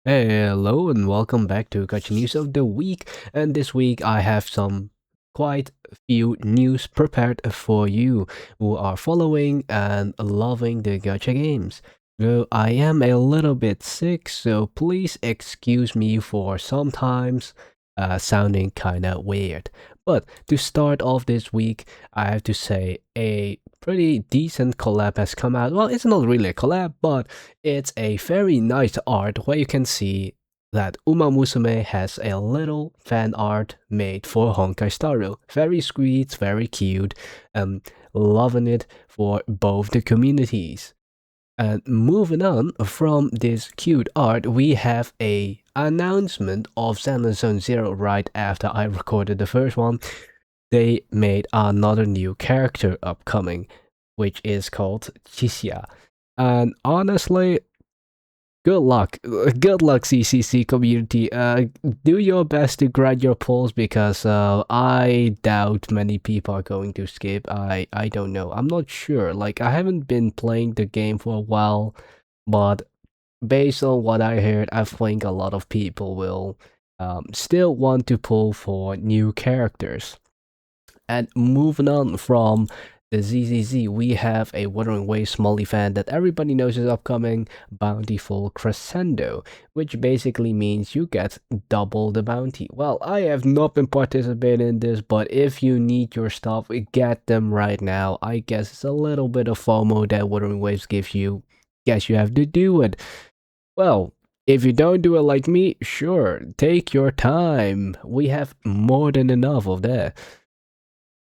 Hello and welcome back to Gacha News of the Week. And this week I have some quite few news prepared for you who are following and loving the Gacha games. Though I am a little bit sick, so please excuse me for sometimes sounding kinda weird. But to start off this week, I have to say a pretty decent collab has come out. Well, it's not really a collab, but it's a very nice art where you can see that Uma Musume has a little fan art made for Honkai Star Rail. Very sweet, very cute, loving it for both the communities. And moving on from this cute art, we have a announcement of Xenoblade Zone Zero right after I recorded the first one. They made another new character upcoming, which is called Chisia. And honestly, good luck. Good luck, CCC community. Do your best to grind your polls because I doubt many people are going to skip. I don't know. I'm not sure. Like, I haven't been playing the game for a while, but based on what I heard, I think a lot of people will still want to pull for new characters. And moving on from the ZZZ, we have a Wuthering Waves small event that everybody knows is upcoming, Bountiful Crescendo, which basically means you get double the bounty. Well, I have not been participating in this, but if you need your stuff, get them right now. I guess it's a little bit of FOMO that Wuthering Waves gives you. Guess you have to do it. Well, if you don't do it like me, sure, take your time. We have more than enough of that.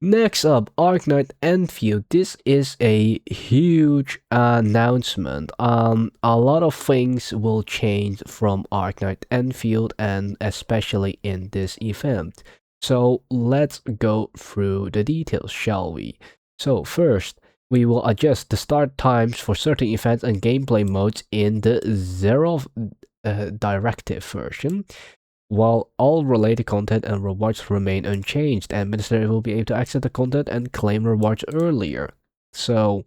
Next up, Arknight Enfield. This is a huge announcement. A lot of things will change from Arknight Enfield, and especially in this event. So let's go through the details, shall we? So first, we will adjust the start times for certain events and gameplay modes in the Zero Directive version. While all related content and rewards remain unchanged, administrators will be able to access the content and claim rewards earlier. So,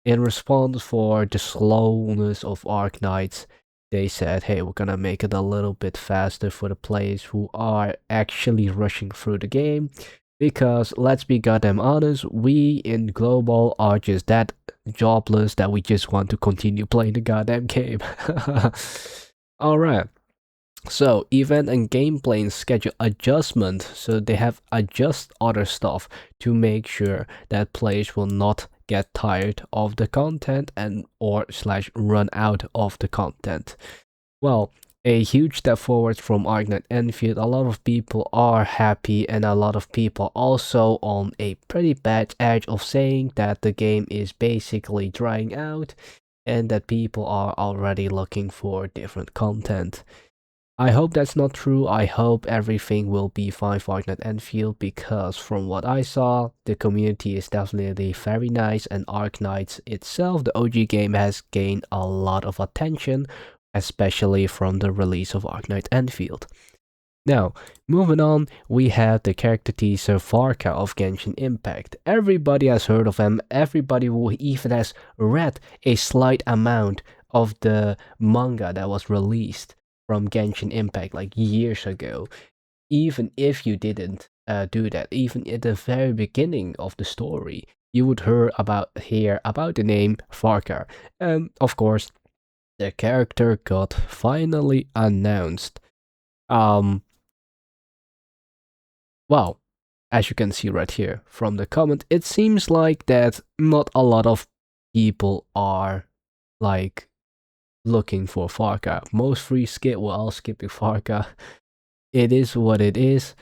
in response for the slowness of Arknights, they said, hey, we're gonna make it a little bit faster for the players who are actually rushing through the game. Because, let's be goddamn honest, we in Global are just that jobless that we just want to continue playing the goddamn game. Alright. So, event and gameplay and schedule adjustment. So they have adjust other stuff to make sure that players will not get tired of the content and or slash run out of the content. Well, a huge step forward from Arknight Enfield. A lot of people are happy, and a lot of people also on a pretty bad edge of saying that the game is basically drying out and that people are already looking for different content. I hope that's not true. I hope everything will be fine for Arknight Enfield because from what I saw, the community is definitely very nice and Arknights itself, the OG game, has gained a lot of attention, especially from the release of Arknight Enfield. Now, moving on, we have the character teaser Varka of Genshin Impact. Everybody has heard of him, everybody who even has read a slight amount of the manga that was released from Genshin Impact like years ago. Even if you didn't do that, even at the very beginning of the story, you would hear about the name Farkar. And of course, the character got finally announced. Well, as you can see right here from the comment, it seems like that not a lot of people are like looking for Farka. Most free skip will all skipping Farka. It is what it is.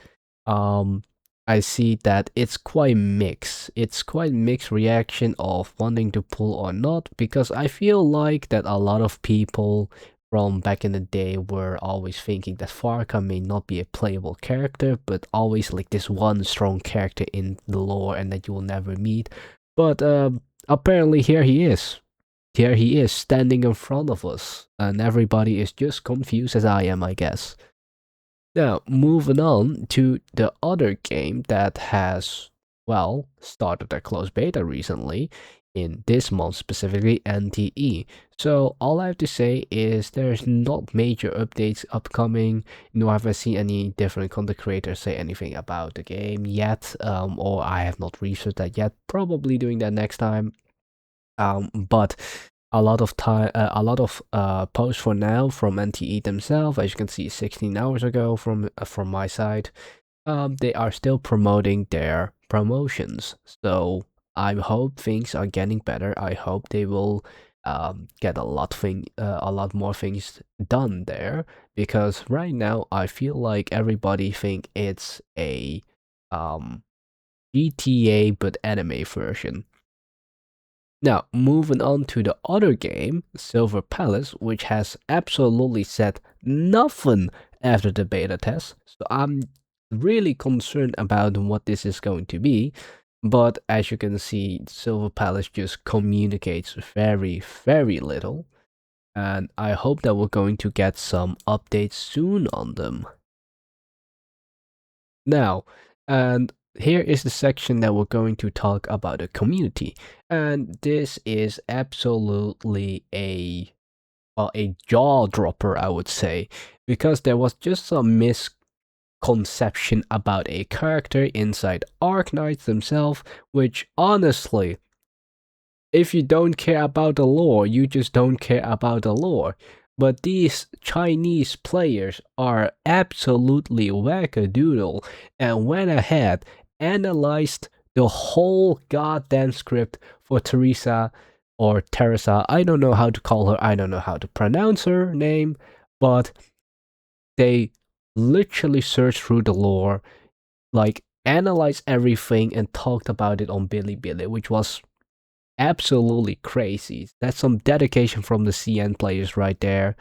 I see that it's quite mixed. It's quite mixed reaction of wanting to pull or not because I feel like that a lot of people from back in the day were always thinking that Farka may not be a playable character, but always like this one strong character in the lore and that you will never meet. But apparently here he is. Here he is standing in front of us, and everybody is just confused as I am, I guess. Now, moving on to the other game that has, well, started a closed beta recently. in this month, specifically NTE. So all I have to say is there's not major updates upcoming, nor have I seen any different content creators say anything about the game yet, or I have not researched that yet. Probably doing that next time. But a lot of time, posts for now from NTE themselves, as you can see, 16 hours ago from my side. They are still promoting their promotions. So I hope things are getting better. I hope they will get a lot more things done there, because right now I feel like everybody think it's a GTA but anime version. Now, moving on to the other game, Silver Palace, which has absolutely said nothing after the beta test. So I'm really concerned about what this is going to be. But as you can see, Silver Palace just communicates very, very little. And I hope that we're going to get some updates soon on them. Now, and here is the section that we're going to talk about the community. And this is absolutely a jaw dropper, I would say, because there was just some misconception about a character inside Arknights themselves, which honestly, if you don't care about the lore, you just don't care about the lore. But these Chinese players are absolutely wackadoodle and went ahead, analyzed the whole goddamn script for Teresa or Teresa. I don't know how to call her, I don't know how to pronounce her name, but they literally searched through the lore, like analyzed everything and talked about it on Bilibili, which was absolutely crazy. That's some dedication from the CN players right there.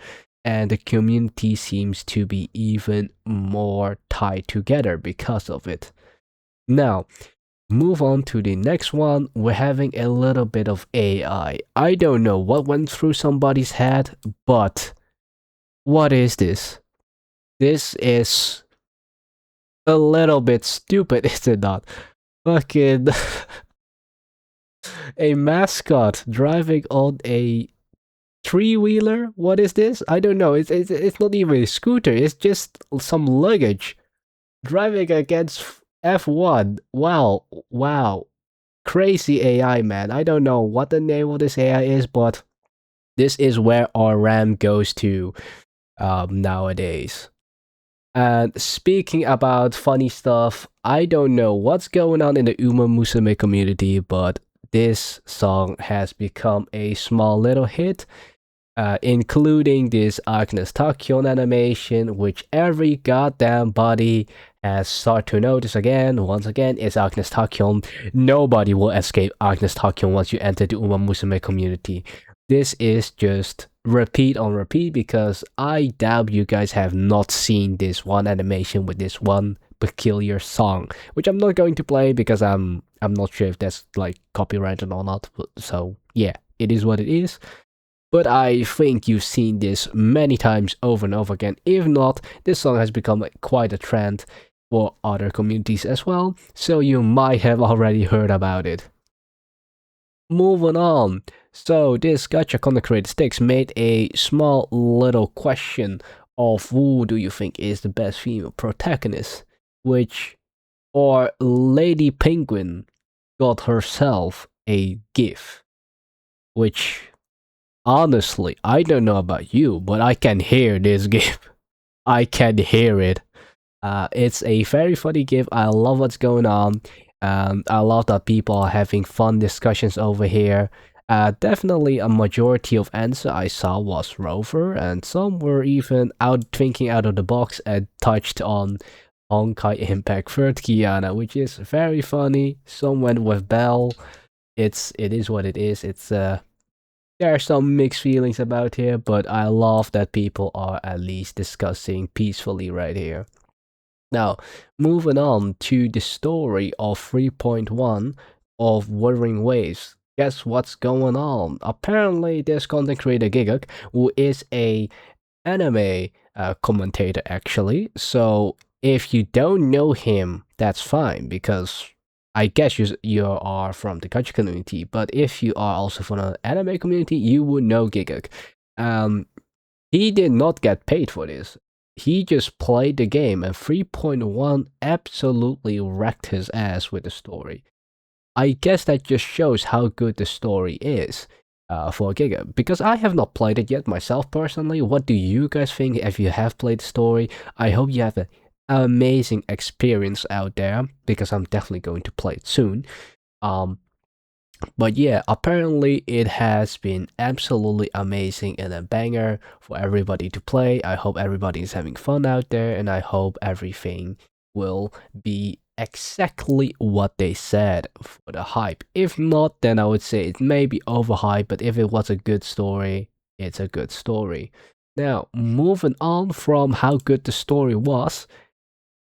And the community seems to be even more tied together because of it. Now, move on to the next one. We're having a little bit of AI. I don't know what went through somebody's head, but what is this? This is a little bit stupid, is it not? Fucking a mascot driving on a three-wheeler? What is this? I don't know. It's not even a scooter. It's just some luggage driving against F1. Wow. Crazy AI, man. I don't know what the name of this AI is, but this is where our RAM goes to nowadays. And speaking about funny stuff, I don't know what's going on in the Uma Musume community, but this song has become a small little hit, including this Agnes Takyon animation, which every goddamn body has started to notice again. Once again, it's Agnes Takyon. Nobody will escape Agnes Takyon once you enter the Uma Musume community. This is just repeat on repeat, because I doubt you guys have not seen this one animation with this one peculiar song, which I'm not going to play because I'm not sure if that's like copyrighted or not. So yeah, it is what it is. But I think you've seen this many times over and over again. If not, this song has become quite a trend for other communities as well, so you might have already heard about it. Moving on. So this gacha content creator Sticks made a small little question of who do you think is the best female protagonist, or Lady Penguin got herself a GIF, which honestly, I don't know about you, but I can hear this GIF. I can hear it. It's a very funny GIF. I love what's going on. I love that people are having fun discussions over here. Definitely a majority of answer I saw was Rover, and some were even thinking out of the box and touched on Honkai Impact 3rd Kiana, which is very funny. Some went with Bell. It is what it is. There are some mixed feelings about here, but I love that people are at least discussing peacefully right here. Now, moving on to the story of 3.1 of Wuthering Waves. Guess what's going on? Apparently, this content creator Gigak, who is a anime commentator actually. So if you don't know him, that's fine, because I guess you are from the gacha community, but if you are also from an anime community, you would know Gigak. Um, he did not get paid for this. He just played the game, and 3.1 absolutely wrecked his ass with the story. I guess that just shows how good the story is for Giga. Because I have not played it yet myself personally. What do you guys think if you have played the story? I hope you have an amazing experience out there, because I'm definitely going to play it soon. Um, but yeah, apparently it has been absolutely amazing and a banger for everybody to play. I hope everybody is having fun out there, and I hope everything will be exactly what they said for the hype. If not, then I would say it may be overhyped, but if it was a good story, it's a good story. Now, moving on from how good the story was,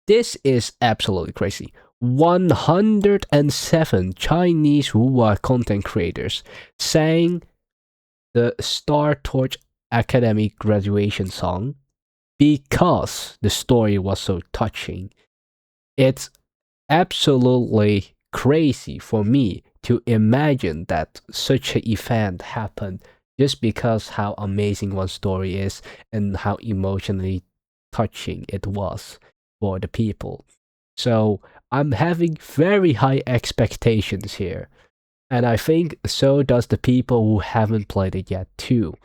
this is absolutely crazy. 107 Chinese who are content creators sang the Star Torch Academy graduation song because the story was so touching. It's absolutely crazy for me to imagine that such an event happened just because how amazing one story is and how emotionally touching it was for the people. So I'm having very high expectations here. And I think so does the people who haven't played it yet too.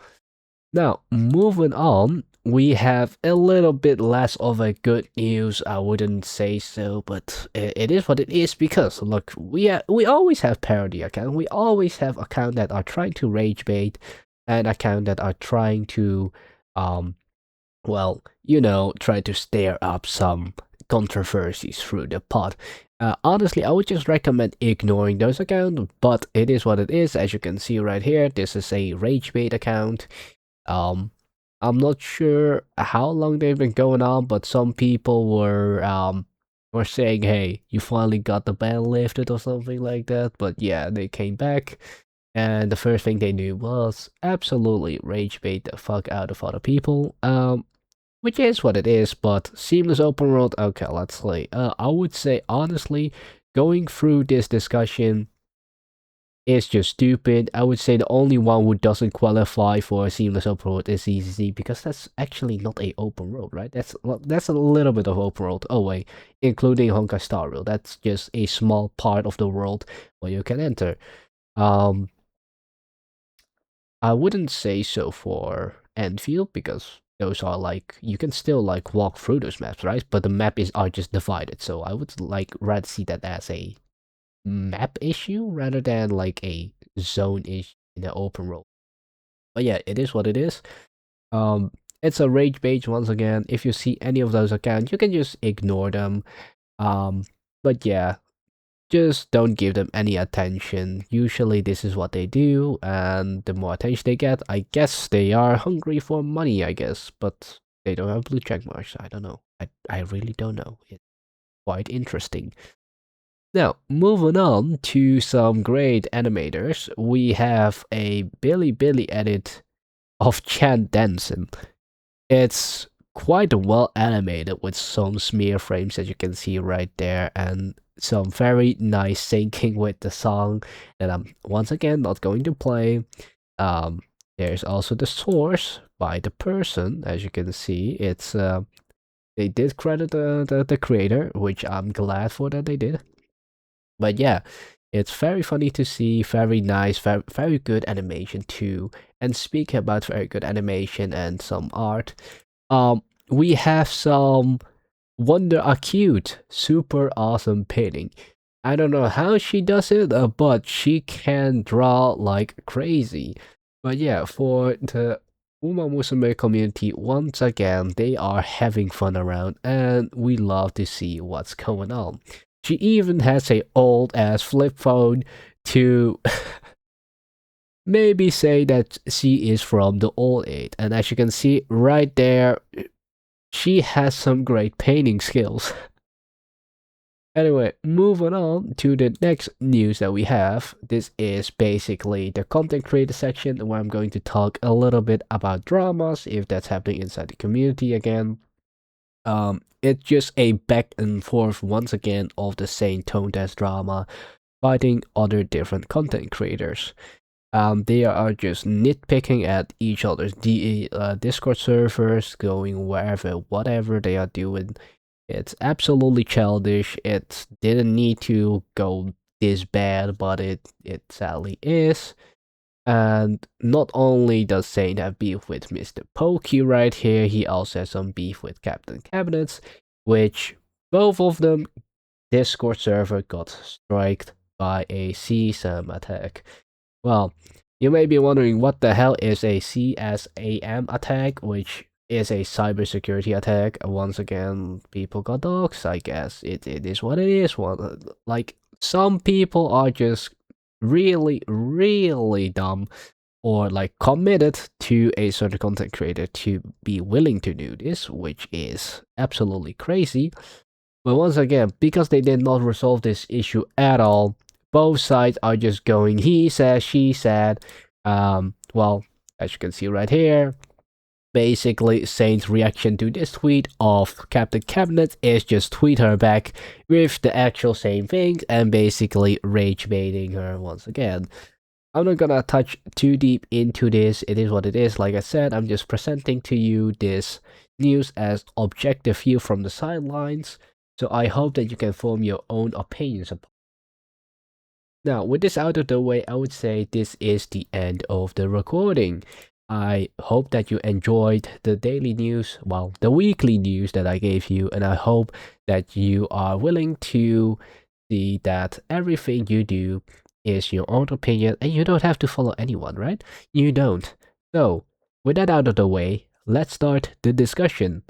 Now, moving on, we have a little bit less of a good news. I wouldn't say so, but it is what it is, because look, we always have parody account. We always have account that are trying to rage bait, and account that are trying to well, try to stir up some controversies through the pod. Honestly, I would just recommend ignoring those accounts, but it is what it is. As you can see right here, this is a rage bait account. Um, I'm not sure how long they've been going on, but some people were saying, "Hey, you finally got the ban lifted" or something like that. But yeah, they came back, and the first thing they knew was absolutely rage bait the fuck out of other people. Which is what it is, but seamless open world, okay, let's see. I would say, honestly, going through this discussion is just stupid. I would say the only one who doesn't qualify for a seamless open world is EZZ, because that's actually not a open world, right? That's a little bit of open world. Oh wait, including Honkai Star Rail. That's just a small part of the world where you can enter. Um, I wouldn't say so for Enfield, because those are like, you can still like walk through those maps, right? But the map are just divided. So I would like rather see that as a map issue rather than like a zone issue in the open world. But yeah, it is what it is. It's a rage page once again. If you see any of those accounts, you can just ignore them. But yeah, just don't give them any attention. Usually this is what they do, and the more attention they get, I guess they are hungry for money, I guess, but they don't have blue check marks. I don't know. I really don't know. It's quite interesting. Now, moving on to some great animators, we have a Billy edit of Chan Denson. It's quite well animated with some smear frames, as you can see right there, and some very nice syncing with the song that I'm once again not going to play. There's also the source by the person, as you can see. It's they did credit the creator, which I'm glad for that they did. But yeah, it's very funny to see, very nice, very good animation too. And speaking about very good animation and some art, we have some Wonder Acute, super awesome painting. I don't know how she does it, but she can draw like crazy. But yeah, for the Uma Musume community, once again, they are having fun around, and we love to see what's going on. She even has a old ass flip phone to maybe say that she is from the old age. And as you can see right there, she has some great painting skills. Anyway, moving on to the next news that we have. This is basically the content creator section, where I'm going to talk a little bit about dramas, if that's happening inside the community again. It's just a back and forth once again of the same tone deaf drama, fighting other different content creators. They are just nitpicking at each other's Discord servers, going wherever, whatever they are doing. It's absolutely childish. It didn't need to go this bad, but it sadly is. And not only does Saint have beef with Mr. Pokey right here, he also has some beef with Captain Cabinets, which both of them Discord server got striked by a CSAM attack. Well, you may be wondering what the hell is a CSAM attack, which is a cybersecurity attack. Once again, people got dogs. I guess it is what it is. Like some people are just really, really dumb or like committed to a certain content creator to be willing to do this, which is absolutely crazy. But once again, because they did not resolve this issue at all, both sides are just going he said, she said. Well, as you can see right here, basically Saint's reaction to this tweet of Captain Cabinet is just tweet her back with the actual same thing and basically rage baiting her once again. I'm not gonna touch too deep into this. It is what it is. Like I said, I'm just presenting to you this news as objective view from the sidelines. So I hope that you can form your own opinions upon. Now, with this out of the way, I would say this is the end of the recording. I hope that you enjoyed the daily news, well, the weekly news that I gave you, and I hope that you are willing to see that everything you do is your own opinion and you don't have to follow anyone, right? You don't. So, with that out of the way, let's start the discussion.